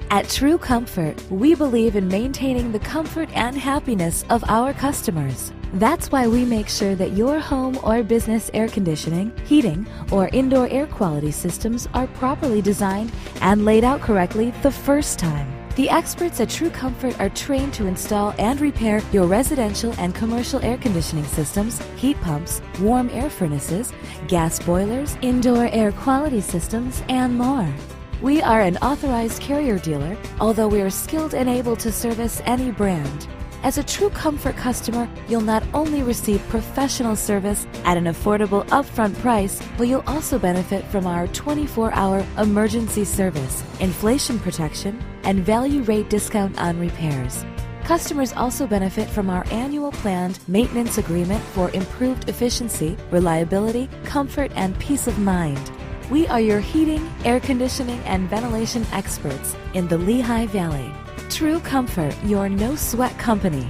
At True Comfort, we believe in maintaining the comfort and happiness of our customers. That's why we make sure that your home or business air conditioning, heating, or indoor air quality systems are properly designed and laid out correctly the first time. The experts at True Comfort are trained to install and repair your residential and commercial air conditioning systems, heat pumps, warm air furnaces, gas boilers, indoor air quality systems, and more. We are an authorized carrier dealer, although we are skilled and able to service any brand. As a True Comfort customer, you'll not only receive professional service at an affordable upfront price, but you'll also benefit from our 24-hour emergency service, inflation protection, and value rate discount on repairs. Customers also benefit from our annual planned maintenance agreement for improved efficiency, reliability, comfort, and peace of mind. We are your heating, air conditioning, and ventilation experts in the Lehigh Valley. True Comfort, your no-sweat company.